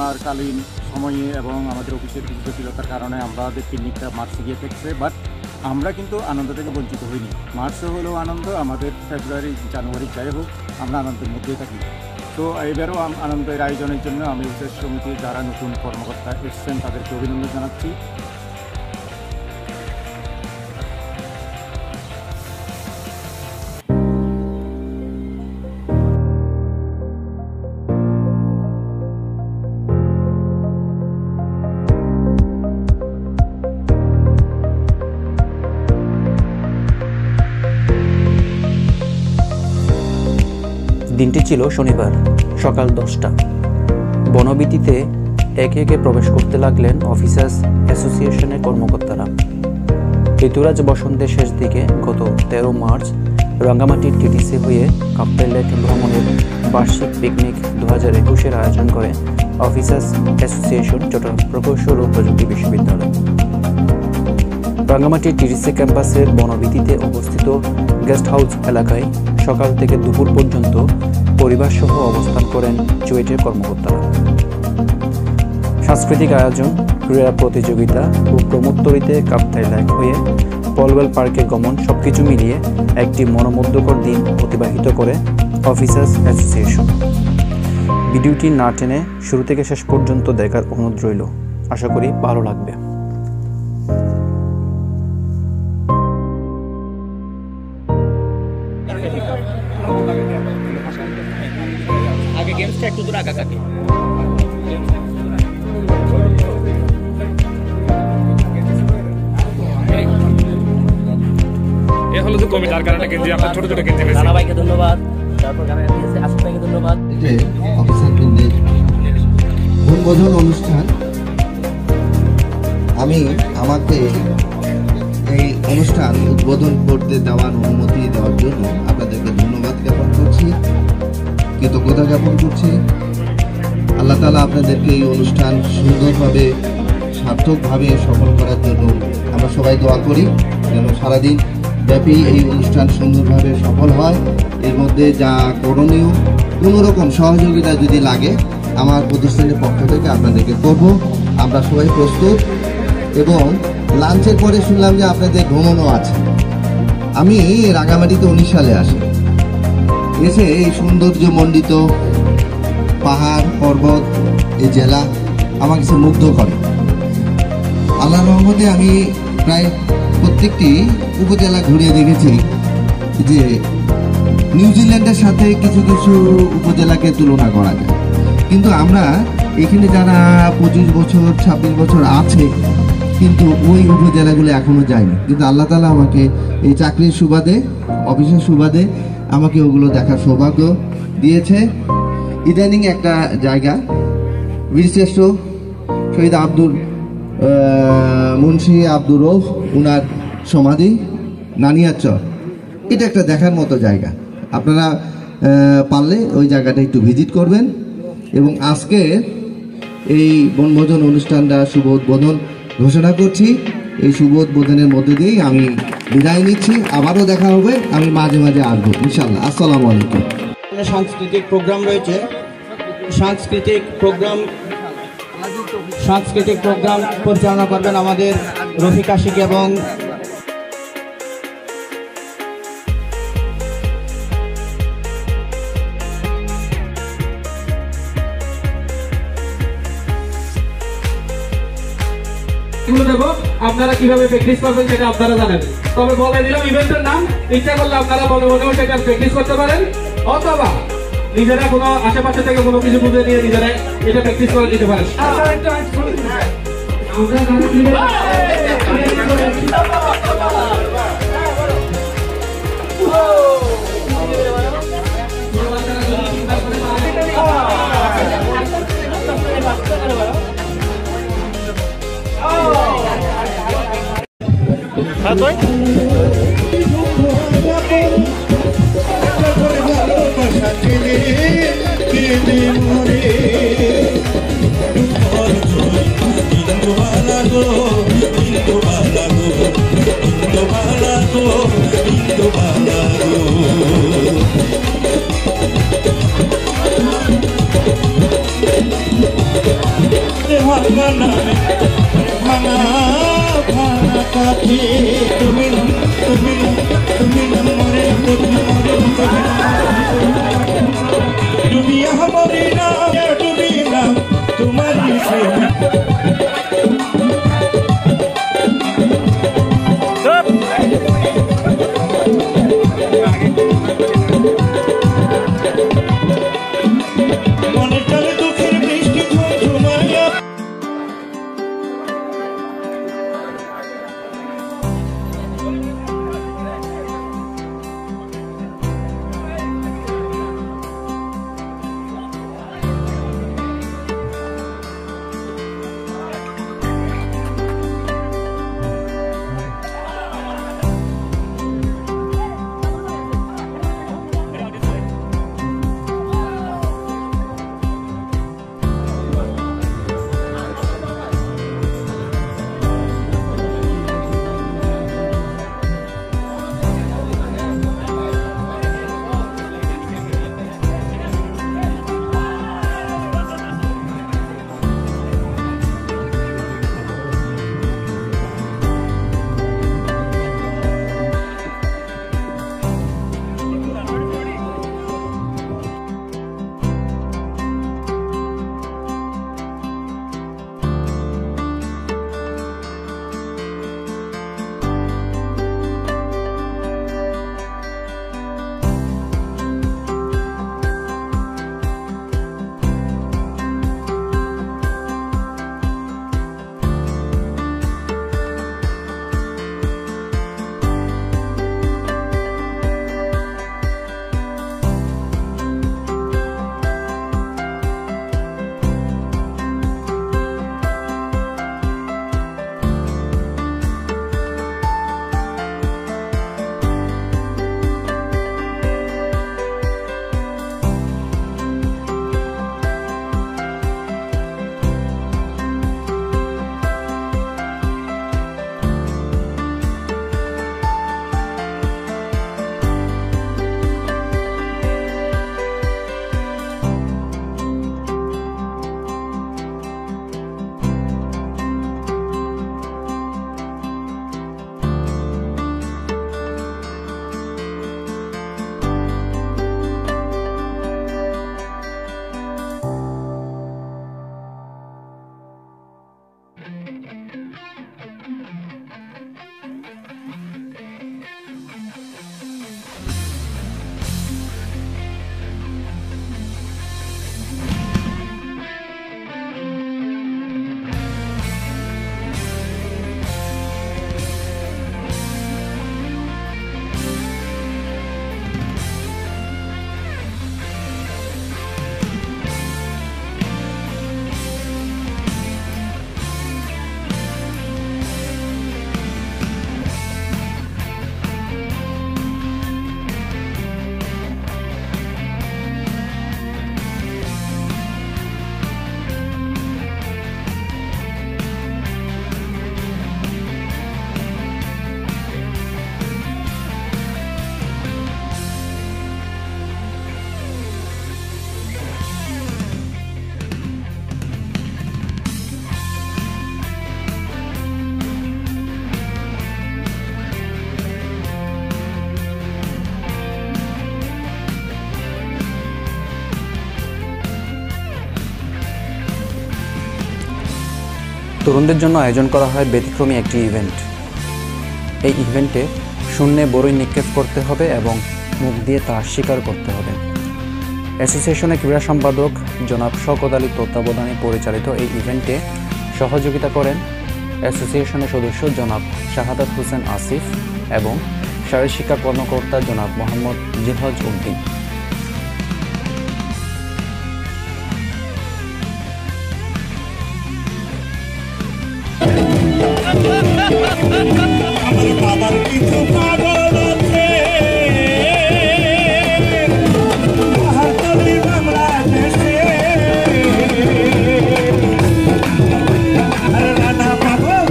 করোনাকালীন সময়ে এবং আমাদের অফিসের কিছু জটিলতার কারণে আমাদের পিকনিকটা মার্চে গিয়ে থাকছে, বাট আমরা কিন্তু আনন্দ থেকে বঞ্চিত হইনি। মার্চে হলেও আনন্দ, আমাদের ফেব্রুয়ারি জানুয়ারি যাই হোক আমরা আনন্দের মধ্যেই থাকি। তো এবারও আনন্দের আয়োজনের জন্য আমি বিশেষ সমিতির যারা নতুন কর্মকর্তা এসছেন তাদেরকে অভিনন্দন জানাচ্ছি। দিনটি ছিল শনিবার, সকাল 10টা। বনবীথিতে একে একে প্রবেশ করতে লাগলেন অফিসার্স অ্যাসোসিয়েশনের কর্মকর্তারা। ঋতুরাজ বসন্তের শেষ দিকে গত 13 মার্চ রাঙ্গামাটির টিটিসি হয়ে কাপ্তাই লেক ভ্রমণের বার্ষিক পিকনিক 2021-এর আয়োজন করে অফিসার্স অ্যাসোসিয়েশন চট্টগ্রাম প্রকৌশল ও প্রযুক্তি বিশ্ববিদ্যালয়। রাঙ্গামাটির টিটিসি ক্যাম্পাসের বনবীথিতে অবস্থিত গেস্ট হাউস এলাকায় সকাল থেকে দুপুর পর্যন্ত পরিবারসহ অবস্থান করেন চুয়েটের কর্মকর্তারা। সাংস্কৃতিক আয়োজন, ক্রীড়া প্রতিযোগিতা ও প্রমোত্তরিতে কাপ্তাই লেক হয়ে পলওয়েল পার্কে গমন সবকিছু মিলিয়ে একটি মনোমুগ্ধকর দিন অতিবাহিত করে অফিসার্স অ্যাসোসিয়েশন। ভিডিওটি না টেনে শুরু থেকে শেষ পর্যন্ত দেখার অনুরোধ রইল। আশা করি ভালো লাগবে। আগে গেমসটা একটু দূর আগা কাকে এ হলো যে কমিটার কারণে কিন্তু আপনার ছোট ছোট গেঞ্জি বেশি। রানা ভাইকে ধন্যবাদ, তারপর গানে দিয়েছে আসিফ ভাইকে ধন্যবাদ। অফিসার বৃন্দের বনভোজন অনুষ্ঠান, আমাকে এই অনুষ্ঠান উদ্বোধন করতে দেওয়ার অনুমতি দেওয়ার জন্য আপনাদেরকে ধন্যবাদ জ্ঞাপন করছি, কৃতজ্ঞতা জ্ঞাপন করছি। আল্লাহ তাআলা আপনাদেরকে এই অনুষ্ঠান সুন্দরভাবে সার্থকভাবে সফল করার জন্য আমরা সবাই দোয়া করি, যেন সারাদিন ব্যাপী এই অনুষ্ঠান সুন্দরভাবে সফল হয়। এর মধ্যে যা করণীয়, কোনো রকম সহযোগিতা যদি লাগে আমার প্রতিষ্ঠানের পক্ষ থেকে আপনাদেরকে করব। আমরা সবাই প্রস্তুত। এবং লাঞ্চের পরে শুনলাম যে আপনাদের ভ্রমণও আছে। আমি রাঙ্গামাটিতে 19 সালে আসি, এসে এই সৌন্দর্যমণ্ডিত পাহাড় পর্বত, এই জেলা আমার কাছে মুগ্ধ করে। আল্লাহর রহমতে আমি প্রায় প্রত্যেকটি উপজেলা ঘুরিয়ে দেখেছি যে নিউজিল্যান্ডের সাথে কিছু কিছু উপজেলাকে তুলনা করা যায়, কিন্তু আমরা এখানে যারা 25 বছর 26 বছর আছে কিন্তু ওই উপজেলাগুলো এখনো যায়নি। কিন্তু আল্লাহ তাআলা আমাকে এই চাকরির সুবাদে, অফিসের সুবাদে আমাকে ওগুলো দেখার সৌভাগ্য দিয়েছে। ইদানিং একটা জায়গা, বীরশ্রেষ্ঠ শহীদ মুন্সি আব্দুর রউফ উনার সমাধি নানিয়ারচর, এটা একটা দেখার মতো জায়গা। আপনারা পারলে ওই জায়গাটা একটু ভিজিট করবেন। এবং আজকে এই বনভোজন অনুষ্ঠানটা শুভ উদ্বোধন ঘোষণা করছি। এই শুভ উদ্বোধনের মধ্যে দিয়েই আমি বিদায় নিচ্ছি। আবারও দেখা হবে, আমি মাঝে মাঝে আসবো ইনশাল্লাহ। আসসালামু আলাইকুম। সাংস্কৃতিক প্রোগ্রাম রয়েছে, সাংস্কৃতিক প্রোগ্রাম পরিচালনা করবেন আমাদের রফিক আশিক এবং দেবো। আপনারা কিভাবে প্র্যাকটিস করবেন সেটা আপনারা জানেন, তবে বলে দিলাম ইভেন্টের নাম। ইচ্ছা করলে আপনারা মনে মনেও সেটা প্র্যাকটিস করতে পারেন, অথবা নিজেরা কোনো আশেপাশে থেকে কোনো কিছু বুঝে নিয়ে নিজেরা এটা প্র্যাকটিস করে দিতে পারেন। Indo ভাঙা ভাঙা ভাঙা কাঠি তুমি তুমি তুমি মরে ডুবিয়া হমারি না ডুবি না তোমারি প্রেম তরুণদের জন্য আয়োজন করা হয় ব্যতিক্রমী একটি ইভেন্ট। এই ইভেন্টে শূন্যে বড়ই নিক্ষেপ করতে হবে এবং মুখ দিয়ে তা স্বীকার করতে হবে। অ্যাসোসিয়েশনের ক্রীড়া সম্পাদক জনাব শওকত আলী তত্ত্বাবধানে পরিচালিত এই ইভেন্টে সহযোগিতা করেন অ্যাসোসিয়েশনের সদস্য জনাব শাহাদাত হোসেন আসিফ এবং শারীরশিক্ষা কর্মকর্তা জনাব মোহাম্মদ জিহাজ উদ্দিন। আমার বাবার কিছু পাগল আছে পাহাড়তলি বাংলাদেশে আরে রানা পাগল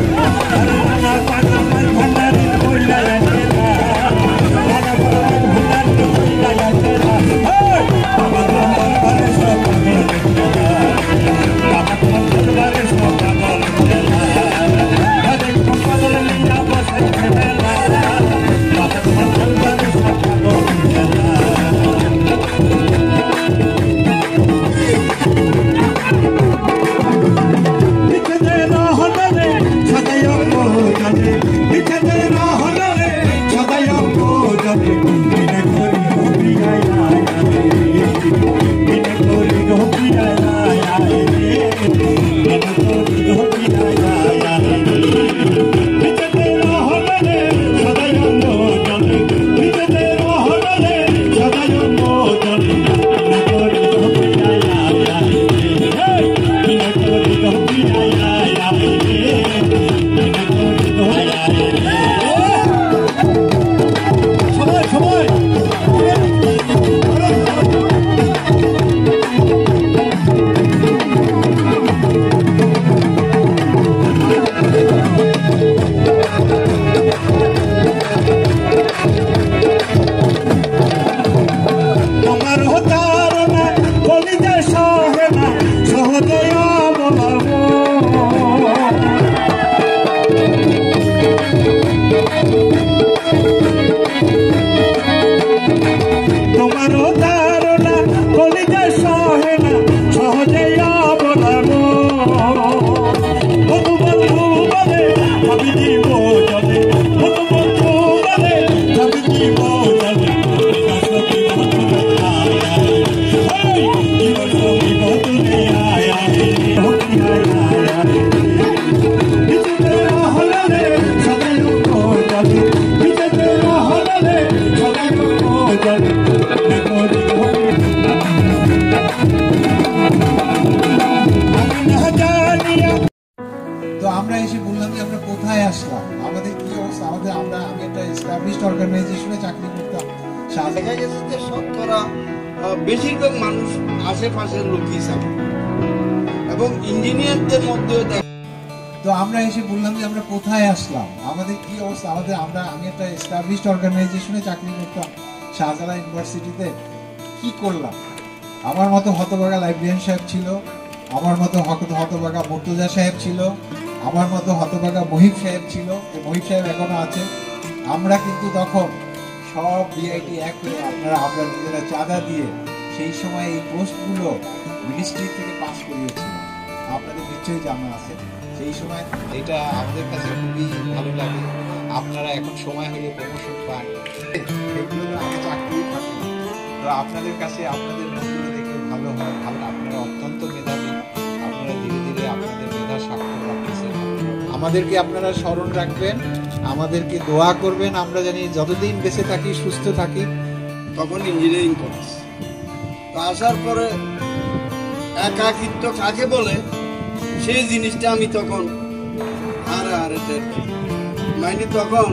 আমার ভান্ডারি কইলা আছে রানা পাগল ভান্ডারি কইলা আছে আমার বাবার সব আমার বাবার সব তো আমরা এসে বললাম যে আমরা কোথায় আসলাম, আমাদের কি অবস্থা, আমি একটা এস্টাবলিশড অর্গানাইজেশনে চাকরি করতাম। দেখা গেছে যে শতকরা বেশিরভাগ মানুষ আশেপাশের লোকই চাকরি এবং ইঞ্জিনিয়ারদের মধ্যেও তো আমরা এসে বললাম যে আমরা কোথায় আসলাম, আমাদের কি অবস্থা, আমি একটা এস্টাবলিশড অর্গানাইজেশনে চাকরি করতাম শাহজালাল ইউনিভার্সিটিতে, কি করলাম? আমার মতো হতভাগা লাইব্রেরিয়ান সাহেব ছিল, আমার মতো হতভাগা মুর্তজা সাহেব ছিল, আমার মতো হতভাগা মহিব সাহেব ছিল, মহিব সাহেব এখনো আছে। আমরা কিন্তু তখন সব বিআইটি এক হয়ে আমরা নিজেরা চাঁদা দিয়ে সেই সময় এই পোস্টগুলো মিনিস্ট্রি থেকে পাস করিয়েছিলাম, আপনাদের নিশ্চয়ই জানা আছে। সেই সময় এটা আমাদের কাছে খুবই ভালো লাগে। আপনারা এখন সময় হলে প্রমোশন পান, এগুলো আগে চাকরি থাকে। তো আপনাদের কাছে আপনাদের নোটগুলো দেখে ভালো হয়, আপনারা অত্যন্ত মেধাবী, আপনারা ধীরে ধীরে আপনাদের মেধা স্বাক্ষর রাখতেছেন। আমাদেরকে আপনারা স্মরণ রাখবেন, আমাদেরকে দোয়া করবেন, আমরা জানি যতদিন বেঁচে থাকি সুস্থ থাকি। তখন ইঞ্জিনিয়ারিং কলেজ আসার পরে একাকিত্ব কাকে বলে সেই জিনিসটা আমি তখন মানে তখন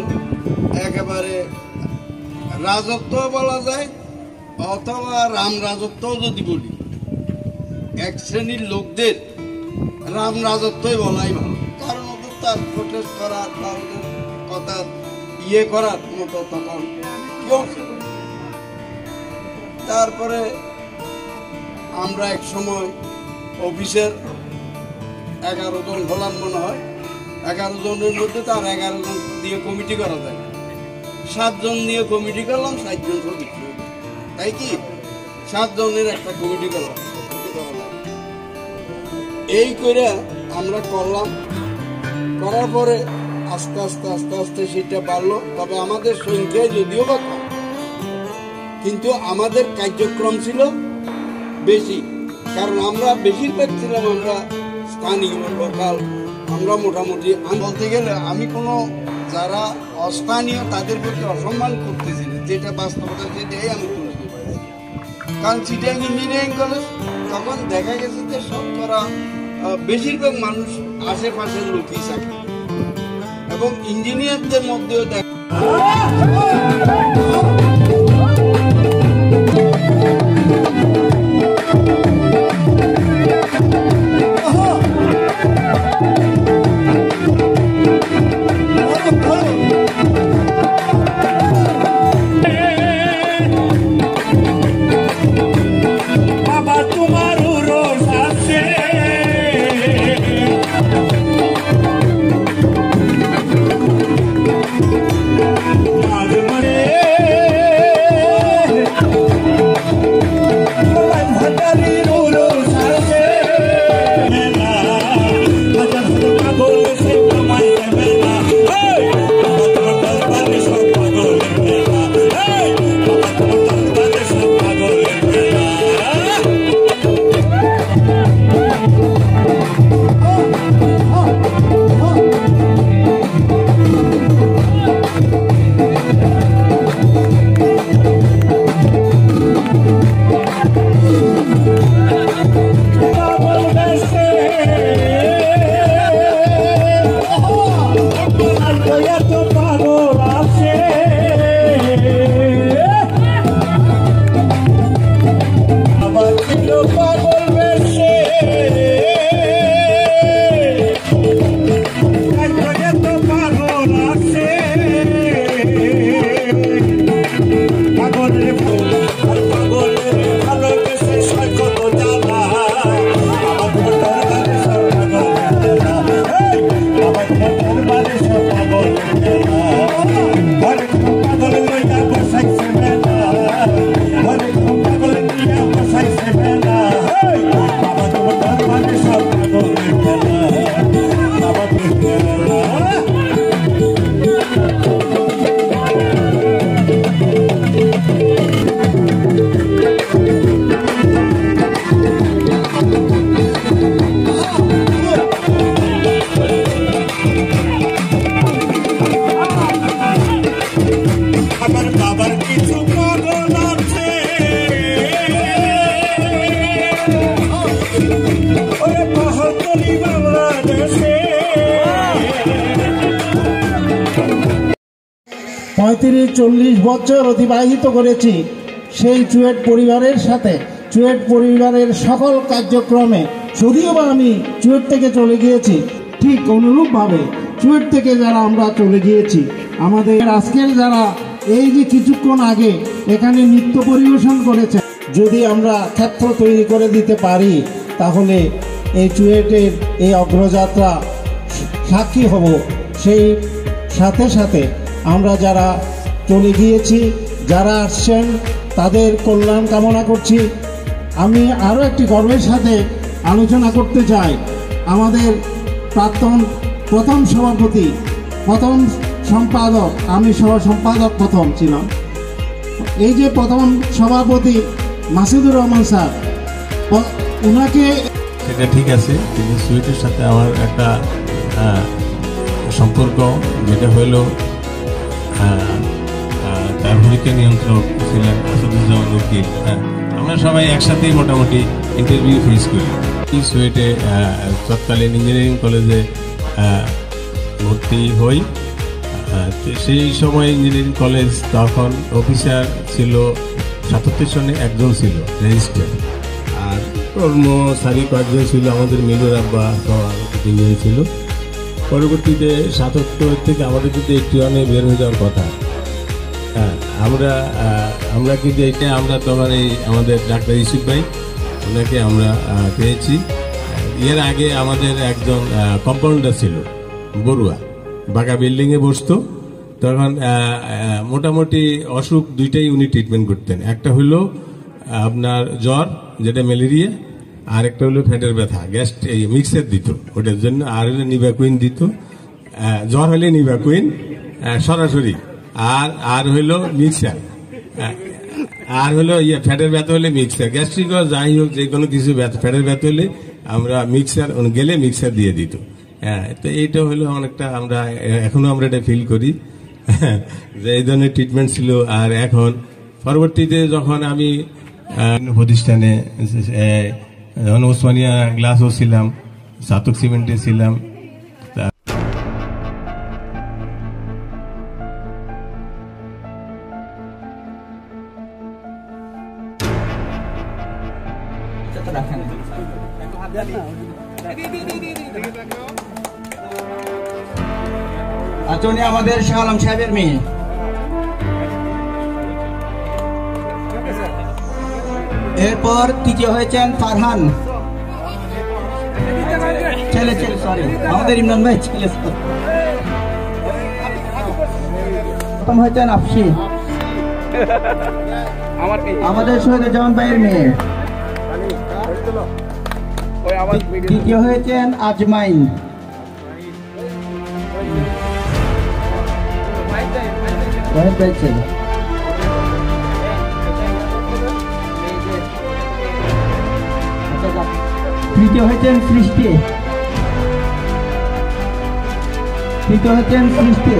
একেবারে রাজত্ব বলা যায় অথবা রাম রাজত্ব যদি বলি, এক শ্রেণীর লোকদের রাম রাজত্বই বলাই ভালো, কারণ ওদের তার প্রোটেস্ট করার বা ওদের কথা করার মতো তখন কেউ ছিল। তারপরে আমরা এক সময় অফিসের 11 জন হলাম মনে হয়, 11 জনের মধ্যে তার 11 জন দিয়ে কমিটি করা যায়, 7 জন দিয়ে কমিটি করলাম, 7 জন ছবি, তাই কি 7 জনের একটা কমিটি করলাম। এই করে আমরা করলাম, করার পরে আস্তে আস্তে আস্তে আস্তে সেটা বাড়লো। তবে আমাদের সংখ্যায় যদিও বা কম, কিন্তু আমাদের কার্যক্রম ছিল বেশি, কারণ আমরা বেশিরভাগ ছিলাম আমরা স্থানীয় লোকাল। আমরা মোটামুটি বলতে গেলে আমি কোনো যারা অস্থানীয় তাদের প্রতি অসম্মান করতেছি না, যেটা বাস্তবতা সেটাই আমি তুলে দিতে পারি। কারণ চিটাং ইঞ্জিনিয়ারিং কলেজ তখন দেখা গেছে যে শতকরা বেশিরভাগ মানুষ আশেপাশের লোকই চাকরি এবং ইঞ্জিনিয়ারদের মধ্যেও দেখা Madre অলরেডি 40 বছর অতিবাহিত করেছি সেই চুয়েট পরিবারের সাথে, চুয়েট পরিবারের সকল কার্যক্রমে। যদিও বা আমি চুয়েট থেকে চলে গিয়েছি, ঠিক অনুরূপভাবে চুয়েট থেকে যারা আমরা চলে গিয়েছি, আমাদের আজকের যারা এই যে কিছুক্ষণ আগে এখানে নৃত্য পরিবেশন করেছে, যদি আমরা ক্ষেত্র তৈরি করে দিতে পারি তাহলে এই চুয়েটের এই অগ্রযাত্রা সাক্ষী হব। সেই সাথে সাথে আমরা যারা চলে গিয়েছি, যারা আসছেন, তাদের কল্যাণ কামনা করছি। আমি আরও একটি গর্বের সাথে আলোচনা করতে চাই। আমাদের প্রাক্তন প্রথম সভাপতি, প্রথম সম্পাদক, আমি সহ সম্পাদক প্রথম ছিলাম, এই যে প্রথম সভাপতি মাসুদুর রহমান স্যার, ওনাকে সেটা ঠিক আছে, কিন্তু সুইটের সাথে আমার একটা সম্পর্ক যেটা হলো তার ভূমিকা নিয়ন্ত্রক ছিলেন আসাদুজ্জামান উকিল। আমরা সবাই একসাথেই মোটামুটি ইন্টারভিউ ফেস করি। এই সুয়েটে তৎকালীন ইঞ্জিনিয়ারিং কলেজে ভর্তি হই। সেই সময় ইঞ্জিনিয়ারিং কলেজ তখন অফিসার ছিল 77 সনে একজন ছিল রেজিস্টার, আর কর্মচারী কয়েকজন ছিল, আমাদের মিলুর আব্বা তিনজন ছিল। পরবর্তীতে 77 থেকে আমাদের কিন্তু 81-এ বের হয়ে যাওয়ার কথা। আমরা কিন্তু এটা আমরা তখন এই আমাদের ডাক্তার ইউসুফ ভাই, ওনাকে আমরা পেয়েছি। এর আগে আমাদের একজন কম্পাউন্ডার ছিল বড়ুয়া, বাঁকা বিল্ডিংয়ে বসতো। তখন মোটামুটি অসুখ দুইটাই উনি ট্রিটমেন্ট করতেন। একটা হলো আপনার জ্বর, যেটা ম্যালেরিয়া, আর একটা হলো পেটের ব্যথা, গ্যাস মিক্সার দিত ওটার জন্য, আর হলো নিভাকুইন দিত। জ্বর হলে নিভাকুইন সরাসরি, আর হইলো মিক্সার, আর হলো ফ্যাটের ব্যথা হলে মিক্সার, গ্যাস্ট্রিক যাই হোক যে কোনো কিছু ফ্যাটের ব্যথা হলে আমরা মিক্সার গেলে মিক্সার দিয়ে দিত। তো এইটা হলো অনেকটা আমরা এখনো আমরা এটা ফিল করি যে এই ধরনের ট্রিটমেন্ট ছিল। আর এখন পরবর্তীতে যখন আমি প্রতিষ্ঠানে ওসমানিয়া গ্লাসও ছিলাম, সাতক সিমেন্টে ছিলাম, আচ্ছা, উনি আমাদের শাহ আলম সাহেবের মেয়ে। এরপর তৃতীয় হয়েছেন ফারহান, ছেলে সরি আমাদের ইমরান ভাই ছেলে। প্রথম হয়েছেন আফসি, আমাদের শহীদুজ্জামান ভাইয়ের মেয়ে। দ্বিতীয় হয়েছেন আজমাইন, তৃতীয় হয়েছেন সৃষ্টি, তৃতীয় হচ্ছেন সৃষ্টি।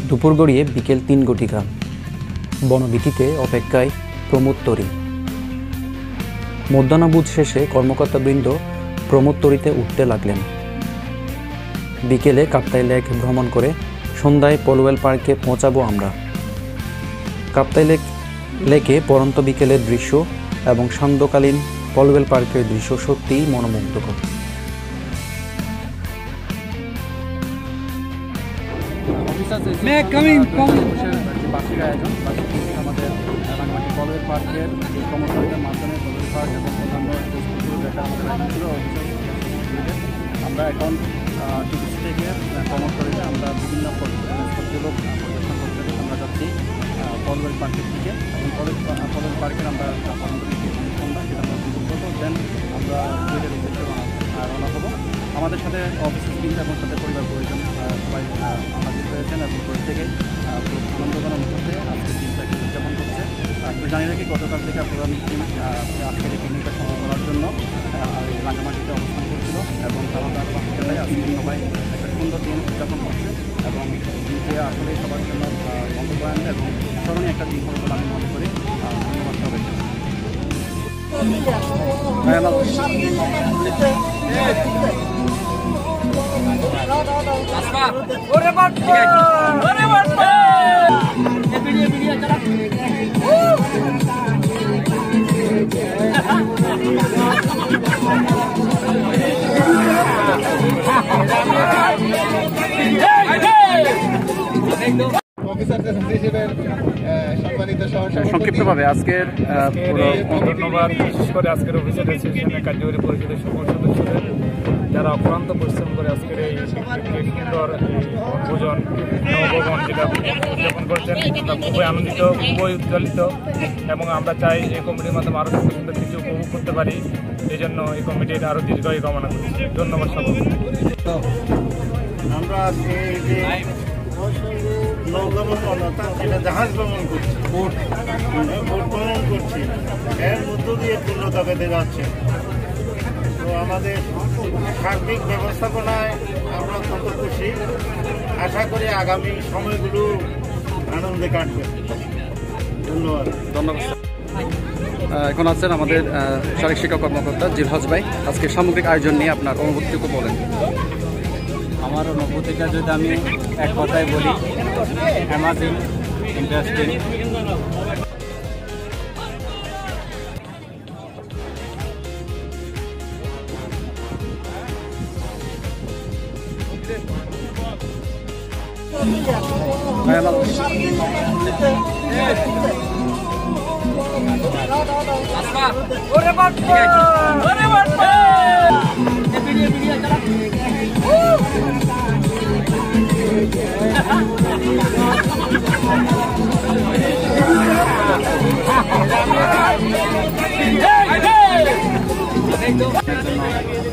দুপুর গড়িয়ে বিকেল 3 ঘটিকা। বনবীথিতে অপেক্ষায় প্রমোদতরী। মধ্যাহ্নভোজ শেষে কর্মকর্তাবৃন্দ প্রমোদতরীতে উঠতে লাগলেন। বিকেলে কাপ্তাই লেক ভ্রমণ করে সন্ধ্যায় পলওয়েল পার্কে পৌঁছাবো আমরা। কাপ্তাই লেকে পরন্ত বিকেলের দৃশ্য এবং সান্ধ্যকালীন পলওয়েল পার্কের দৃশ্য সত্যিই মনোমুগ্ধকর। বার্ষিক আয়োজন আমাদের রাঙামাটি পলওয়েল পার্কের কর্মচারীদের মাধ্যমে পলওয়েল পার্ক এবং অন্যান্য যেটা আমাদের আয়োজন ছিল আমরা এখন টিভি থেকে কর্মচারীরা আমরা বিভিন্ন পর্যটন পরিদর্শন করতে আমরা যাচ্ছি পলওয়েল পার্কের দিকে এবং পলওয়েল পার্কের আমরা সন্ধ্যা সেটা আমরা উপভোগ করবো। দেন আমরা দুইটার উদ্দেশ্যে রওনা হবো। আমাদের সাথে অফিসের কিন্তু এবং সাথে পরিবার পরিজন সবাই হাজির হয়েছেন এবং প্রত্যেকে খুব আনন্দজনক মুহূর্তে আজকের দিনটাকে উদযাপন করছে। তো জানি রাখি গতকাল থেকে আপনারা মিটিং আজকের এই পিকনিকটা সফল করার জন্য রাঙামাটিতে অবস্থান করছিল এবং তারা তার বাচ্চাটাই আজকে সবাই একটা সুন্দর দিন উদযাপন করছে এবং দিনটি আসলে সবার জন্য বন্ধুবান্ধব এবং স্মরণীয় একটা দিন হবে বলে আমি মনে করি। ধন্যবাদ সবাইকে। সংক্ষিপ্তভাবে আজকের ধন্যবাদ বিশেষ করে আজকের অফিসার অ্যাসোসিয়েশনের কার্যকরী পরিষদের সকল সদস্যদের যারা অক্লান্ত পরিশ্রম করে আজকের এই সুন্দর ভোজন নবভবন যেটা উদযাপন করছেন আমরা খুবই আনন্দিত, খুবই উজ্জ্বলিত এবং আমরা চাই এই কমিটির মাধ্যমে আরও সুন্দর সুন্দর কিছু উপভোগ করতে পারি। এই জন্য এই কমিটির আরও দীর্ঘায়ু কামনা করছি। ধন্যবাদ সকলকে। আমরা আজকে এই যে নৌকা ভ্রমণ অর্থাৎ যেটা জাহাজ ভ্রমণ করছি, বোট ভ্রমণ করছি, এর মধ্য দিয়ে পূর্ণতা পেতে যাচ্ছে। তো আমাদের সার্বিক ব্যবস্থাপনায় আমরা অত্যন্ত খুশি। আশা করি আগামী সময়গুলো আনন্দে কাটবে। ধন্যবাদ। এখন আছেন আমাদের শারীরিক শিক্ষা কর্মকর্তা জিলহজ ভাই। আজকে সামগ্রিক আয়োজন নিয়ে আপনার অনুভূতিটুকু বলেন। আমার অনুভূতিটা যদি আমি এক কথায় বলি, অ্যামাজিং, ইন্টারেস্টিং।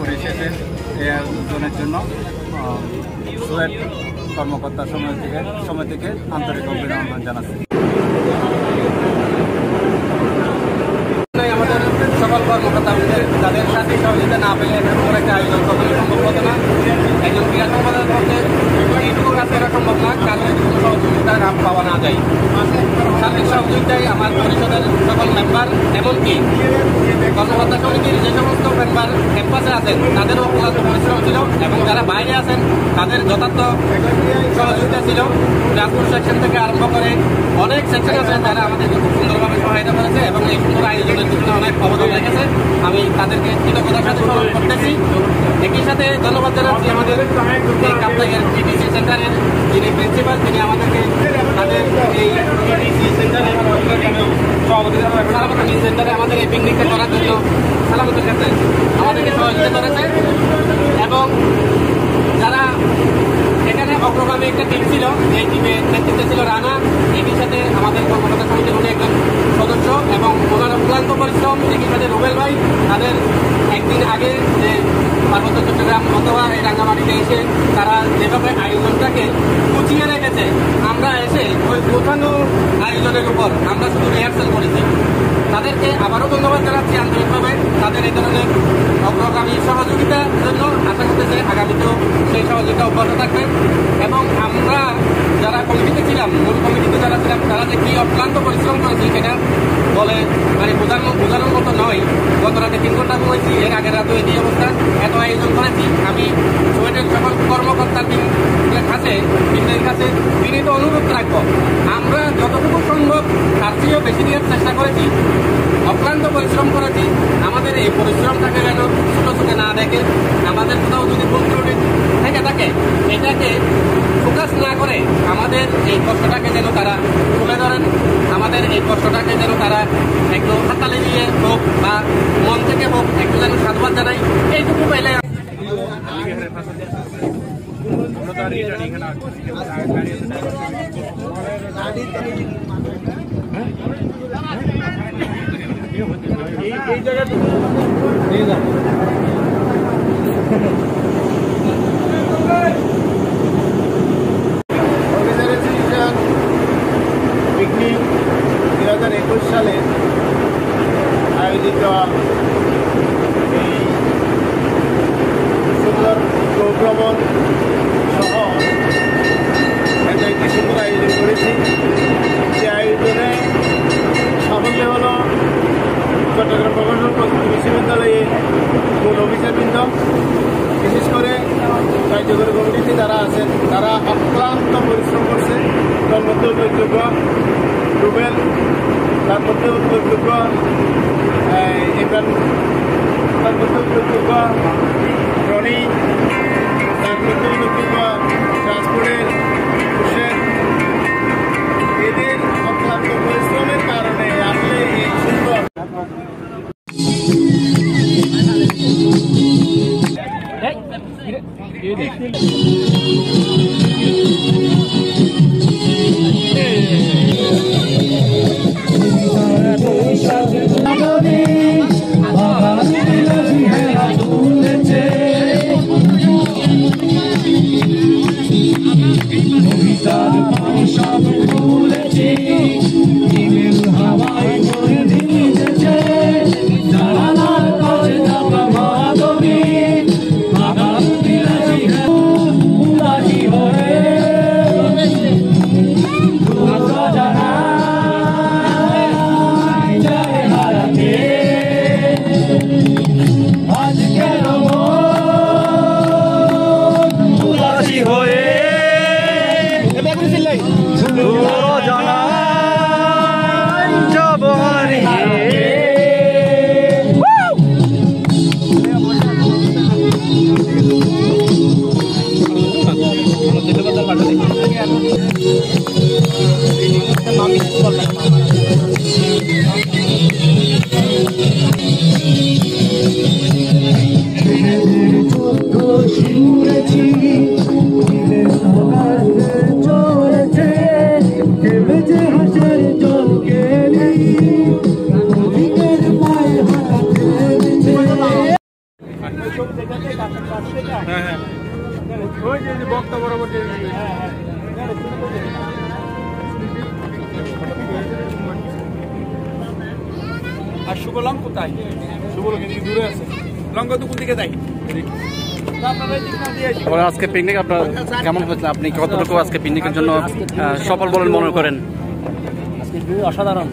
পরিশেষে এই আয়োজনের জন্য সুয়েট কর্মকর্তা সময় থেকে আন্তরিক অভিনন্দন জানাচ্ছি। আমাদের সকল কর্মকর্তা তাদের সাথে সহযোগিতা না পেলে এরকম একটা আয়োজন কখনোই সম্ভব হতো না। একজন ক্রীড়া সম্পাদক মধ্যে এইটুকু কাজ করা সম্ভব না, কারণ কোনো সহযোগিতার হাত পাওয়া না যায়। সার্বিক সহযোগিতায় আমার পরিষদের সকল মেম্বার এমনকি কর্মকর্তা সমিতির যে সমস্ত মেম্বার ক্যাম্পাসে আছেন তাদেরও অক্লান্ত পরিশ্রম ছিল এবং যারা বাইরে আছেন তাদের যথার্থ সহযোগিতা ছিল। ট্রান্সপোর্ট সেকশন থেকে আরম্ভ করে অনেক সেকশন আছে যারা আমাদেরকে খুব সুন্দরভাবে সহায়তা করেছে এবং এই সুন্দর আয়োজনের জন্য অনেক অবদান রেখেছে। আমি তাদেরকে কৃতজ্ঞতার সাথে স্মরণ করতেছি। একই সাথে ধন্যবাদ জানাচ্ছি আমাদের কাপ্তাইয়ের টিটিসি সেন্টারের যিনি প্রিন্সিপাল, তিনি আমাদেরকে তাদের এই টিটিসি সেন্টারের সালামতের সেন্টারে আমাদের এই পিকনিকটা করার জন্য সালামতের ক্ষেত্রে আমাদেরকে সহযোগিতা করেছে এবং যারা এখানে অগ্রগামী একটা টিম ছিল, এই টিমের নেতৃত্বে ছিল রানা, একই সাথে আমাদের কর্মকর্তা সমিতির উনি একজন সদস্য এবং ওনার অক্লান্ত পরিশ্রম। একই সাথে রুবেল ভাই তাদের একদিন আগে যে পার্বত্য চট্টগ্রাম অথবা এই রাঙ্গামাটিতে এসে তারা যেভাবে আয়োজনটাকে গুছিয়ে রেখেছে, আমরা এসে ওই গোছানো আয়োজনের উপর আমরা শুধু রিহার্সাল করেছি। তাদের তাদেরকে আবারও ধন্যবাদ জানাচ্ছি আন্তরিকভাবে তাদের এই ধরনের অগ্রগামী সহযোগিতার জন্য। আশা করতেছে আগামীতেও সেই সহযোগিতা অব্যাহত থাকবে। এবং আমরা যারা কমিটিতে ছিলাম, মূল কমিটিতে যারা ছিলাম, তারা যে কি অক্লান্ত পরিশ্রম করেছি সেটা বলে মানে বোঝানোর মতো নয়। গত রাতে 3 ঘন্টা ঘুমাইছি, এর আগের রাতেও এই অবস্থা, এত আয়োজন করেছি। আমি সোয়েটের সকল কর্মকর্তার টিমের কাছে বিনীত অনুরোধ রাখবো, আমরা যতটুকু সম্ভব তার চেয়েও বেশি দেওয়ার চেষ্টা করেছি, অক্লান্ত পরিশ্রম করেছি। আমাদের এই পরিশ্রমটাকে যেন ছোটো চোখে না দেখে, আমাদের কোথাও যদি ভুল ত্রুটি থেকে থাকে এটাকে ফোকাস না করে আমাদের এই কষ্টটাকে যেন তারা তুলে ধরেন, আমাদের এই কষ্টটাকে যেন তারা একটু হাততালি দিয়ে হোক বা মন থেকে হোক একটু যেন সাধুবাদ জানাই, এইটুকু পাইলে এই জায়গাটা পিকনিক 2021 সালে আয়োজিত এই সুন্দর ভ্রমণ সহ একটি সুন্দর আয়োজন করেছি। যে আয়োজনে সাফল্য হল চট্টগ্রাম প্রকৌশল প্রযুক্তি বিশ্ববিদ্যালয়ের মূল অফিসারবৃন্দ, বিশেষ করে কার্যকরী কমিটিতে যারা আছেন তারা অক্লান্ত পরিশ্রম করছে। তার মধ্যে উল্লেখযোগ্য রুবেল, তার মধ্যে উল্লেখযোগ্য ইমরান, তার মধ্যে উল্লেখযোগ্য রনি, তার মধ্যে উল্লেখযোগ্য ট্রান্সপোর্টের হোসেন। এদের অক্লান্ত পরিশ্রমের কারণে আসলে এই সুন্দর আর শুভলং কোথায়? শুভলং কিন্তু দূরে আছে। লঙ্কা তো কোন দিকে যাই? আজকে পিকনিক আপনার কেমন হয়েছিল? আপনি কতটুকু আজকে পিকনিকের জন্য সফল বলে মনে করেন? আজকে অসাধারণ,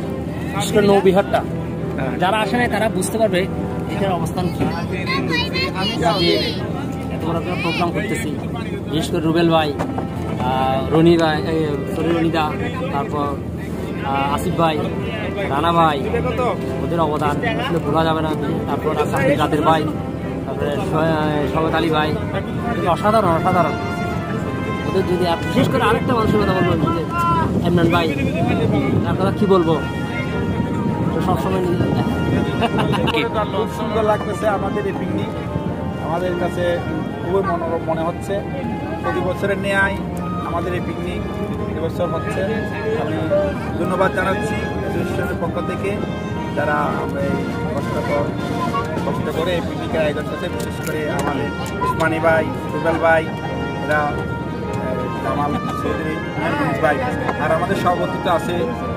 বিশেষ করে নৌবিহারটা যারা আসে নাই তারা বুঝতে পারবে এটার অবস্থান কি। এত বড় একটা প্রোগ্রাম করতেছি, বিশেষ করে রুবেল ভাই, রনি ভাই, রনিদা, তারপর আসিফ ভাই, রানা ভাই, ওদের অবদান আসলে ভোলা যাবে না। তারপর রাদের ভাই, তারপরে সৈয়দ আলী ভাই, অসাধারণ অসাধারণ। ওদের যদি বিশেষ করে আরেকটা মানুষের কথা বলবো, ইমরান ভাই, তার কথা কি বলবো, সবসময় খুব সুন্দর লাগতেছে আমাদের এই পিকনিক। আমাদের কাছে খুবই মনোরম মনে হচ্ছে। প্রতি বছরের ন্যায় আমাদের এই পিকনিক এবছর হচ্ছে। আমি ধন্যবাদ জানাচ্ছি অ্যাসোসিয়েশনের পক্ষ থেকে, যারা আমরা এই কষ্ট করে এই পিকনিকের আয়োজন করছে। বিশেষ করে আমাদের উসমানী ভাই, রুবেল ভাই, এরা জামাল চৌধুরী, ভাই, আর আমাদের সভাপতিত্ব আছে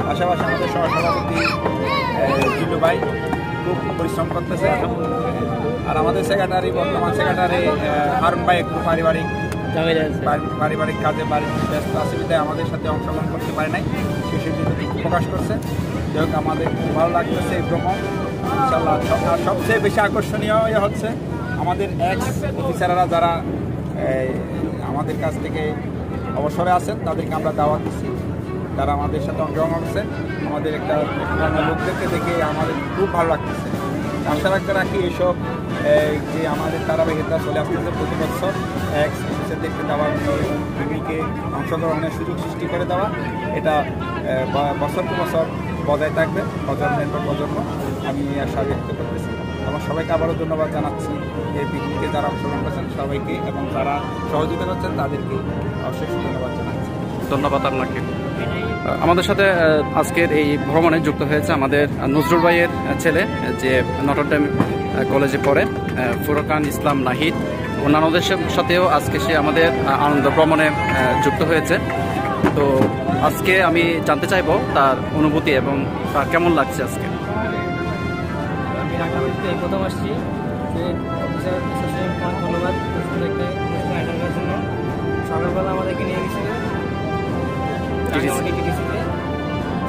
পাশাপাশি আমাদের সহসভাপতি জিল্লু ভাই খুব পরিশ্রম করতেছে। আর আমাদের সেক্রেটারি, বর্তমান সেক্রেটারি হারুন ভাই একটু পারিবারিক কাজে বাড়িতে ব্যস্ত আছে বিধায় আমাদের সাথে অংশগ্রহণ করতে পারে নাই, সে সেটি প্রকাশ করছে। যাই হোক, আমাদের খুব ভালো লাগতেছে এই ভ্রমণ ইনশাআল্লাহ। আর সবচেয়ে বেশি আকর্ষণীয় হচ্ছে আমাদের এক্স অফিসাররা যারা আমাদের কাছ থেকে অবসরে আছেন, তাদেরকে আমরা দাওয়াত দিচ্ছি, তারা আমাদের সাথে অংশগ্রহণ করছে। আমাদের একটা লোকদেরকে দেখে আমাদের খুব ভালো লাগতেছে। আশা রাখতে রাখি এসব যে আমাদের ধারাবাহিকতা চলে আসতেছে প্রতি বছর এক্স অফিসারদেরকে দেওয়া, ভূমিকে অংশগ্রহণের সুযোগ সৃষ্টি করে দেওয়া, এটা বছর পর বছর বজায় থাকবে প্রজন্মের পর প্রজন্ম। আমি আশা ব্যক্ত করতেছি এবং সবাইকে আবারও ধন্যবাদ জানাচ্ছি এই পিকনিকে যারা অংশগ্রহণ করছেন সবাইকে, এবং যারা সহযোগিতা করছেন তাদেরকে অশেষ ধন্যবাদ জানাচ্ছি। ধন্যবাদ আপনাকে। আমাদের সাথে আজকের এই ভ্রমণে যুক্ত হয়েছে আমাদের নজরুল ভাইয়ের ছেলে, যে নটরডেম কলেজে পড়ে, ফুরকান ইসলাম নাহিদ। অন্যান্যদের সাথেও আজকে সে আমাদের আনন্দ ভ্রমণে যুক্ত হয়েছে। তো আজকে আমি জানতে চাইব তার অনুভূতি এবং তার কেমন লাগছে আজকে। আমি রাঙ্গামাটিতে প্রথম আসছি, ধন্যবাদ জন্য। সকালবেলা আমাদেরকে নিয়ে গেছিল রাঙ্গামাটি টিটিসিতে,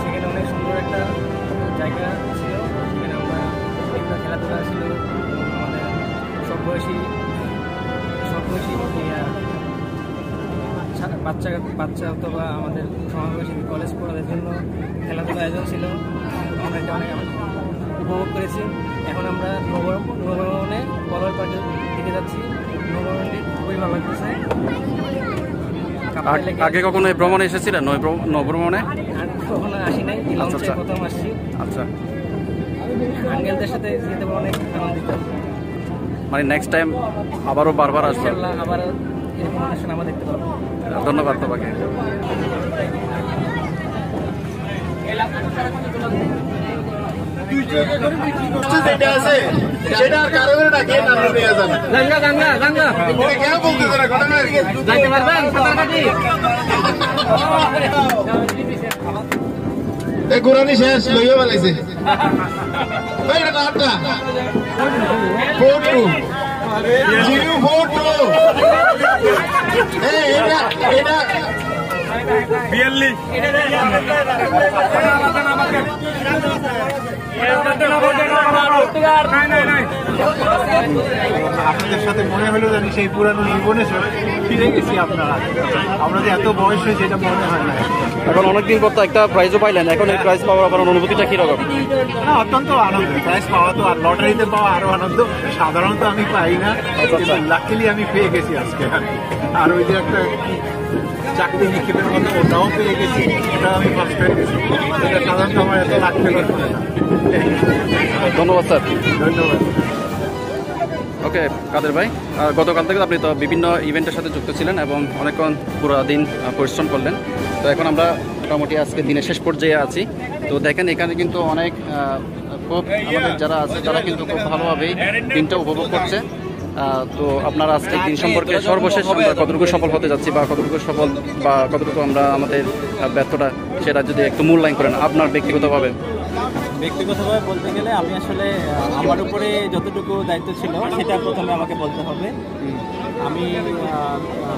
সেখানে অনেক সুন্দর একটা জায়গা ছিল, সেখানে আমরা একটা খেলাধুলা ছিল। আমাদের সব বয়সী বাচ্চা অথবা আমাদের সমাবেশী কলেজ পড়াদের জন্য খেলাধুলা আয়োজন ছিল, আমরা এটা অনেক উপভোগ করেছি। এখন আমরা নবভ্রমণে বলয় পার্কের দিকে যাচ্ছি। নবভ্রমণটি খুবই ভালো লাগতেছে। আগে কখনো এই ভ্রমণে এসেছিলেন? নবভ্রমণে কখনো আসি নাই, লঞ্চে প্রথম আসছি। আচ্ছা, আঙ্কেলদের সাথে যেতে অনেক আনন্দিত। মানে নেক্সট টাইম আবারও বারবার আসবেন? আবার এরকম অনুষ্ঠান আমরা দেখতে পাবো। ধন্যবাদ তোমাকে। গোরানি শেষ লইয়া বেলাইছে আপনাদের সাথে মনে হলো জানি সেই পুরানো জীবনে ফিরে গেছি। আপনারা আমরা যে এত বয়স হয়েছে এটা মনে হয় না। এখন অনেকদিন পর তো একটা প্রাইজও পাইলেন, এখন এই প্রাইজ পাওয়ার আপনার অনুভূতিটা কিরকম? না, অত্যন্ত আনন্দ। প্রাইজ পাওয়া তো আর লটারিতে পাওয়া আরো আনন্দ। সাধারণত আমি পাই না, লাকিলি আমি পেয়ে গেছি আজকে। আর ওই যে একটা চাকরি নিক্ষেপের মতো ওটাও পেয়ে গেছি, ওটা আমি ফার্স্ট হয়ে গেছি। এটা সাধারণত আমার এত লাগতে পারবে না। ধন্যবাদ স্যার। ধন্যবাদ। ওকে কাদের ভাই, গতকাল থেকে আপনি তো বিভিন্ন ইভেন্টের সাথে যুক্ত ছিলেন এবং অনেকক্ষণ পুরো দিন পরিশ্রম করলেন। তো এখন আমরা মোটামুটি আজকে দিনের শেষ পর্যায়ে আছি। তো দেখেন এখানে কিন্তু অনেক খুব আমাদের যারা আছে তারা কিন্তু খুব ভালোভাবেই দিনটা উপভোগ করছে। তো আপনারা আজকের দিন সম্পর্কে সর্বশেষ আমরা কতটুকু সফল হতে যাচ্ছি বা কতটুকু সফল বা কতটুকু আমরা আমাদের ব্যর্থতা, সেটা যদি একটু মূল্যায়ন করেন আপনার ব্যক্তিগতভাবে। ব্যক্তিগতভাবে বলতে গেলে আমি আসলে আমার উপরে যতটুকু দায়িত্ব ছিল সেটা প্রথমে আমাকে বলতে হবে। আমি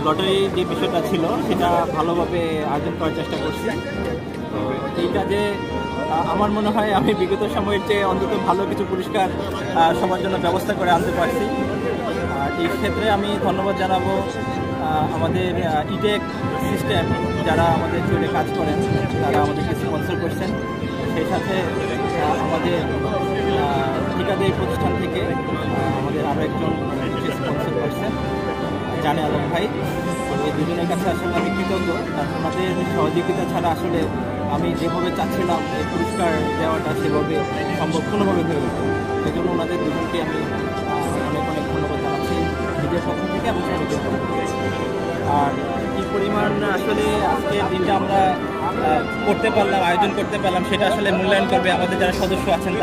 লটারি যে বিষয়টা ছিল সেটা ভালোভাবে আয়োজন করার চেষ্টা করছি। তো এই কাজে আমার মনে হয় আমি বিগত সময়ের চেয়ে অন্তত ভালো কিছু পুরস্কার সবার জন্য ব্যবস্থা করে আনতে পারছি। এই ক্ষেত্রে আমি ধন্যবাদ জানাবো আমাদের ইটেক সিস্টেম যারা আমাদের জুড়ে কাজ করেন, তারা আমাদেরকে স্পন্সর করছেন। সেই সাথে আমাদের ঠিকাদারি প্রতিষ্ঠান থেকে আমাদের আরও একজন স্পন্সর করছেন, জানে আলম ভাই। এই দুজনের কাছে আসলে আমি কৃতজ্ঞ। আমাদের সহযোগিতা ছাড়া আসলে আমি যেভাবে চাচ্ছিলাম এই পুরস্কার দেওয়াটা সেভাবে সম্ভব কোনোভাবে হয়ে উঠবে। সেই জন্য ওনাদের দুজনকে আমি অনেক অনেক ধন্যবাদ জানাচ্ছি নিজের পক্ষ থেকে এবং সমাজের পক্ষ থেকে। আর কী পরিমাণ আসলে আজকের দিনটা আমরা করতে পারলাম, আয়োজন করতে পারলাম, সেটা আসলে মূল্যায়ন করবে আমাদের যারা সদস্য আছেন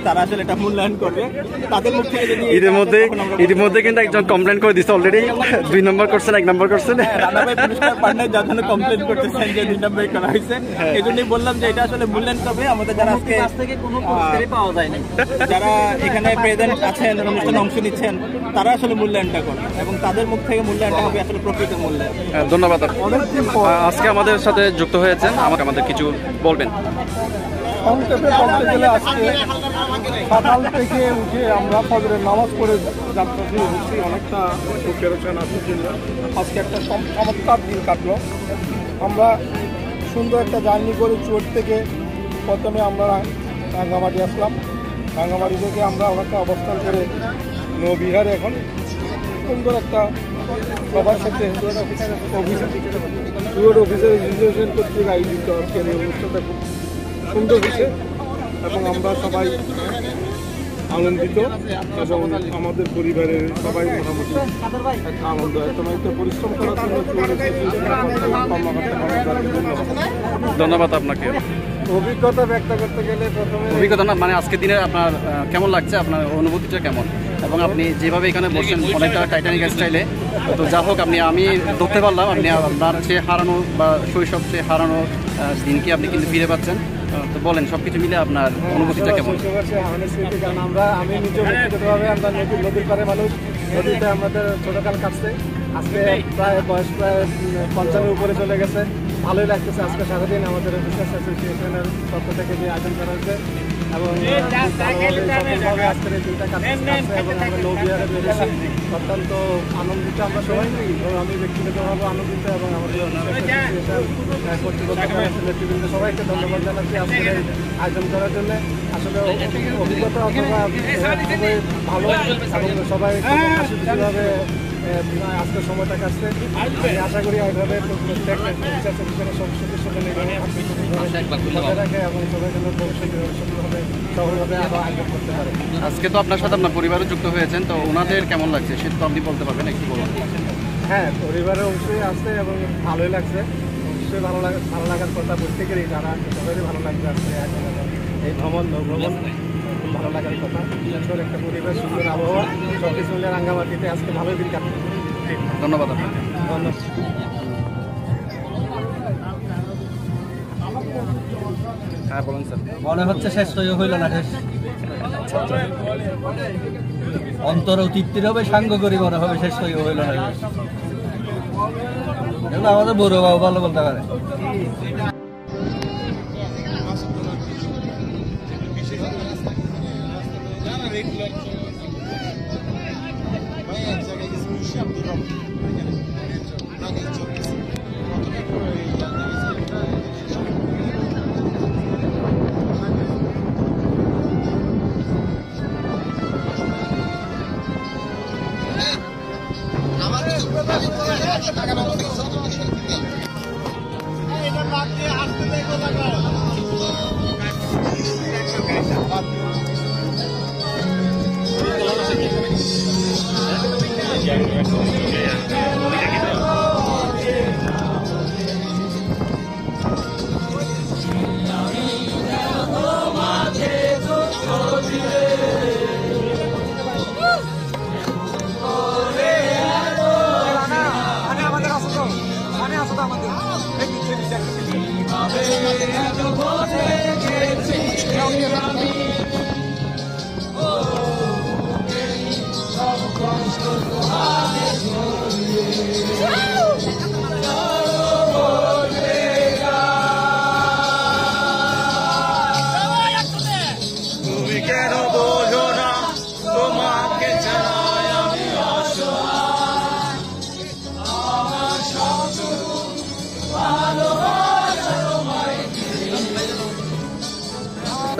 তারা আসলে এটা মূল্যায়ন করবে। তাদের মুখ থেকে যদি ইতিমধ্যে কিন্তু একজন কমপ্লেন করে দিচ্ছে অলরেডি, 2 নম্বর করছেন 1 নম্বর করছেন। রানা ভাই পুরস্কার পান্ডায় যার জন্য কমপ্লেন করতেছেন যে 2 নম্বর করা হয়েছে, এই জন্যই বললাম যে এটা আসলে মূল্যায়ন করবে আমাদের যারা আজকে থেকে কোনো পুরস্কারই পাওয়া যায় না, যারা এখানে প্রেজেন্ট আছেন, অনুষ্ঠানে অংশ নিচ্ছেন, তারা আসলে মূল্যায়নটা করবে এবং তাদের মুখ থেকে মূল্যায়নটা হবে আসলে প্রকৃত মূল্যায়ন। ধন্যবাদ। আজকে আমাদের সাথে যুক্ত হয়েছেন, আমাদের কিছু বলবেন। সংক্ষেপে বলতে গেলে আজকে সকাল থেকে উঠে আমরা ফজরের নামাজ পড়ে যাত্রা শুরু করছি, অনেকটা প্রিপারেশন আছে জন্য আজকে একটা চমৎকার দিন কাটলো। আমরা সুন্দর একটা জার্নি করে চুয়াট থেকে প্রথমে আমরা রাঙ্গামাটি আসলাম, রাঙ্গামাটি থেকে আমরা অনেকটা অবস্থান করে নৌবিহারে এখন সুন্দর একটা সবার সাথে চুয়াট অফিসের অ্যাসোসিয়েশন কর্তৃক আয়োজিত আজকের এই অনুষ্ঠানটা খুব সুন্দর হয়েছে এবং আমরা সবাই আনন্দিত এবং আমাদের পরিবারের সবাই মোটামুটি একটা আনন্দ। এত পরিশ্রম করার জন্য ধন্যবাদ আপনাকে। অভিজ্ঞতা ব্যক্ত করতে গেলে প্রথমে অভিজ্ঞতা না মানে আজকের দিনে আপনার কেমন লাগছে, আপনার অনুভূতিটা কেমন, এবং আপনি যেভাবে এখানে বসছেন অনেকটা টাইটানিক স্টাইলে, তো যা হোক আমি ধরতে পারলাম আপনি আপনার সে হারানো বা শৈশব সে হারানো দিনকে আপনি কিন্তু ফিরে পাচ্ছেন। তো বলেন সবকিছু মিলে আপনার অনুভূতিটা কেমন? কারণ আমি নিজে ব্যক্তিগতভাবে আমরা নদীর পাড়ে মানুষ, নদীতে আমাদের ছোটকাল কাটছে, আজকে বয়স প্রায় 50-এর উপরে চলে গেছে। ভালোই লাগতেছে আজকে সারাদিন আমাদের অফিসার্স অ্যাসোসিয়েশনের পক্ষ থেকে যে আয়োজন করা হয়েছে এবং আজকের এই দিনটা কাটছে এবং আমরা নৌবিহারে বেরিয়েছি, অত্যন্ত আনন্দিত আমরা সবাই এবং আমি ব্যক্তিগতভাবে আনন্দিত এবং আমাদের কর্তৃপক্ষ সবাইকে ধন্যবাদ জানাচ্ছি আজকের এই আয়োজন করার জন্য। আসলে অভিজ্ঞতা অথবা খুবই ভালো এবং সবাই হাসিভাবে আজকের সময়টা কাটছে। আমি আশা করি এইভাবে প্রত্যেক রাখে এবং সবাই যেন ভবিষ্যতে সফলভাবে আরও আয়োজন করতে পারে। আজকে তো আপনার সাথে আপনার পরিবারও যুক্ত হয়েছেন, তো ওনাদের কেমন লাগছে সেটা তো আপনি বলতে পারবেন, একটু বলুন। হ্যাঁ, পরিবারে অবশ্যই আসছে এবং ভালোই লাগছে, অবশ্যই ভালো লাগার কথা প্রত্যেকেরই, যারা সবারই ভালো লাগছে আসছে এই ভ্রমণ ভালো লাগার কথা। সুন্দর একটা পরিবেশ, সুন্দর আবহাওয়া, সব কিছু মিলে রাঙ্গামাটিতে আজকে ভালোই দিন কাটছে। ধন্যবাদ আপনাকে। ধন্যবাদ। হ্যাঁ বলুন স্যার। মনে হচ্ছে শেষ হইল না, শেষ অন্তর তৃপ্তির হবে, সাঙ্গ করি মনে হবে শেষ হইল না। আমাদের বড় বাবু ভালো বলতে পারে।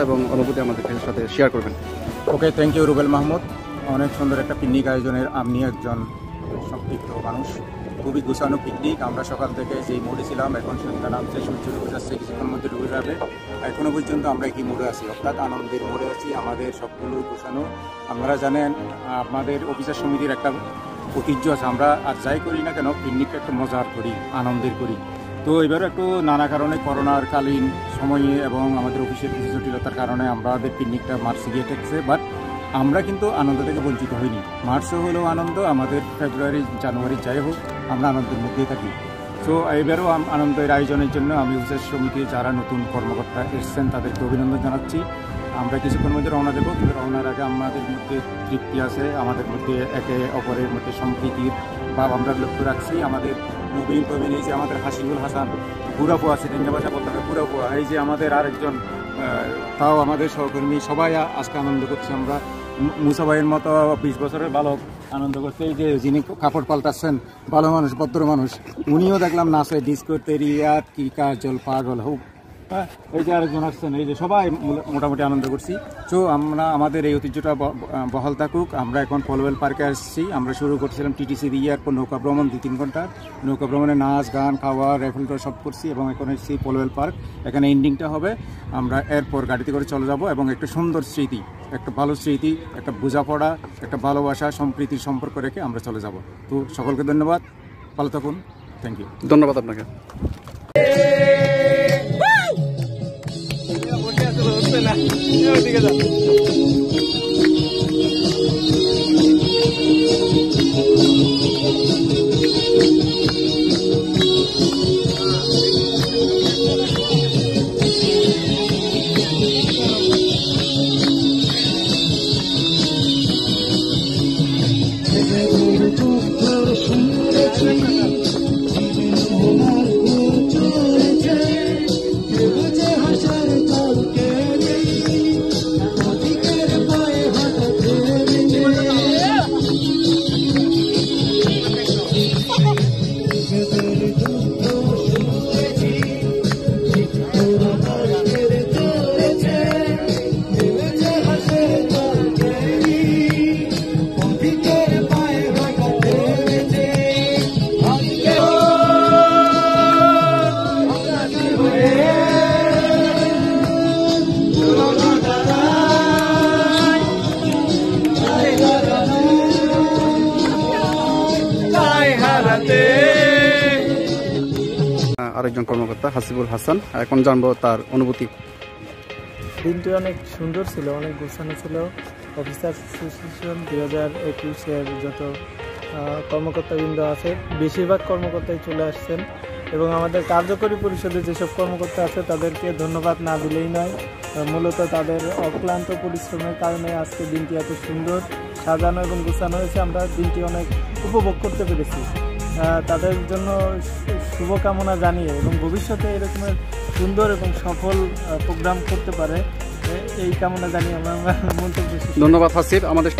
এবং অনুভূতি আমাদের সাথে শেয়ার করবেন। ওকে, থ্যাংক ইউ রুবেল মাহমুদ। অনেক সুন্দর একটা পিকনিক আয়োজনের আপনি একজন সম্পৃক্ত মানুষ, খুবই গুছানো পিকনিক। আমরা সকাল থেকে যেই মোড়ে ছিলাম, এখন সন্ধ্যা নামছে, সূর্য ডুবে যাচ্ছে, কিছুক্ষণ মধ্যে ডুবে যাবে। এখনও পর্যন্ত আমরা কি মোড়ে আছি, অর্থাৎ আনন্দের মোড়ে আছি। আমাদের সবগুলো গুছানো। আপনারা জানেন আমাদের অফিসার সমিতির একটা ঐতিহ্য আছে, আমরা আর যাই করি না কেন পিকনিকটা একটু মজার করি, আনন্দের করি। তো এবারও একটু নানা কারণে করোনার কালীন সময়ে এবং আমাদের অফিসের কিছু জটিলতার কারণে আমাদের পিকনিকটা মার্চে গিয়ে ঠেকছে, বাট আমরা কিন্তু আনন্দ থেকে বঞ্চিত হইনি। মার্চে হলেও আনন্দ, আমাদের ফেব্রুয়ারি জানুয়ারি যাই হোক আমরা আনন্দের মধ্যেই থাকি। তো এবারও আনন্দের আয়োজনের জন্য আমি অফিসের সমিতির যারা নতুন কর্মকর্তা এসছেন তাদেরকে অভিনন্দন জানাচ্ছি। আমরা কিছুক্ষণ মধ্যে রওনা দেবো, কিন্তু রওনার আগে আমাদের মধ্যে তৃপ্তি আছে, আমাদের মধ্যে একে অপরের মধ্যে সম্প্রীতির ভাব আমরা লক্ষ্য রাখছি। আমাদের নবীন প্রবীণ এই যে আমাদের হাসিবুল হাসান পুরাপো আছে, তিনটা ভাষা বলতে হবে পুরাপো, এই যে আমাদের আরেকজন তাও আমাদের সহকর্মী, সবাই আজকে আনন্দ করছি। আমরা মুসা ভাইয়ের মতো 20 বছরের বালক আনন্দ করছে, এই যে যিনি কাপড় পাল্টাচ্ছেন ভালো মানুষ ভদ্র মানুষ, উনিও দেখলাম নাচে ডিস্কো তেরিয়া কি কাজল পাগল হোক, হ্যাঁ এই যে আরেকজন আসছেন, এই যে সবাই মোটামুটি আনন্দ করছি। তো আমরা আমাদের এই ঐতিহ্যটা বহাল থাকুক। আমরা এখন পলওয়েল পার্কে আসছি। আমরা শুরু করছিলাম টিটিসি দিয়ে এরপর নৌকা ভ্রমণ 2-3 ঘন্টা, নৌকা ভ্রমণে নাচ গান খাওয়া রাইফেল সব করছি এবং এখন এসেছি পলওয়েল পার্ক। এখানে এন্ডিংটা হবে, আমরা এরপর গাড়িতে করে চলে যাব এবং একটা সুন্দর স্মৃতি, একটা ভালো স্মৃতি, একটা বোঝাপড়া, একটা ভালোবাসা সম্প্রীতির সম্পর্ক রেখে আমরা চলে যাব। তো সকলকে ধন্যবাদ, ভালো থাকুন, থ্যাংক ইউ। ধন্যবাদ আপনাকে। আরেকজন কর্মকর্তা হাসিবুল হাসান, এখন জানবো তার অনুভূতি। দিনটি অনেক সুন্দর ছিল, অনেক গোছানো ছিল। অফিসার অ্যাসোসিয়েশন 2021-এর যত কর্মকর্তাবৃন্দ আছে বেশিরভাগ কর্মকর্তাই চলে আসছেন এবং আমাদের কার্যকরী পরিষদে যেসব কর্মকর্তা আছে তাদেরকে ধন্যবাদ না দিলেই নয়। মূলত তাদের অক্লান্ত পরিশ্রমের কারণে আজকে দিনটি এত সুন্দর সাজানো এবং গোছানো হয়েছে। আমরা দিনটি অনেক উপভোগ করতে পেরেছি। তাদের জন্য শুভকামনা জানিয়ে এবং ভবিষ্যতে এরকমের সুন্দর এবং সফল প্রোগ্রাম করতে পারে এই কামনা জানিয়ে আমরা মন্তব্য। ধন্যবাদ হাসিব। আমাদের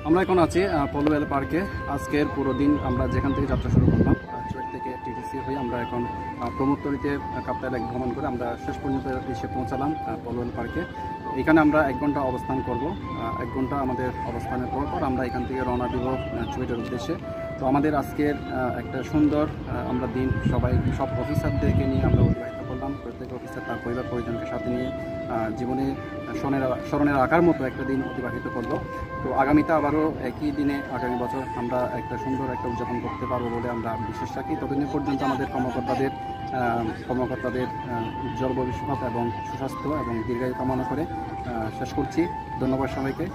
আমরা এখন আছি পলওয়েল পার্কে। আজকের পুরো দিন আমরা যেখান থেকে যাত্রা শুরু করলাম চুয়েট থেকে টিটিসি হয়ে আমরা এখন প্রমোদতরীতে কাপ্তাই লেক ভ্রমণ করে আমরা শেষ পর্যন্ত এসে পৌঁছালাম পলওয়েল পার্কে। এখানে আমরা 1 ঘন্টা অবস্থান করব। 1 ঘন্টা আমাদের অবস্থানের পর আমরা এখান থেকে রওনা দিব চুয়েটের উদ্দেশ্যে। তো আমাদের আজকের একটা সুন্দর আমরা দিন সব অফিসারদেরকে নিয়ে আমরা অতিবাহিত করলাম। প্রত্যেক অফিসার তার পরিবার পরিজনকে সাথে নিয়ে জীবনে স্মরণে রাখার মতো একটা দিন অতিবাহিত করলো। তো আগামীতে আবারও একই দিনে আগামী বছর আমরা একটা সুন্দর একটা উদযাপন করতে পারবো বলে আমরা বিশ্বাস রাখি। ততদিন পর্যন্ত আমাদের কর্মকর্তাদের উজ্জ্বল ভবিষ্যৎ এবং সুস্বাস্থ্য এবং দীর্ঘায়ু কামনা করে শেষ করছি। ধন্যবাদ সবাইকে।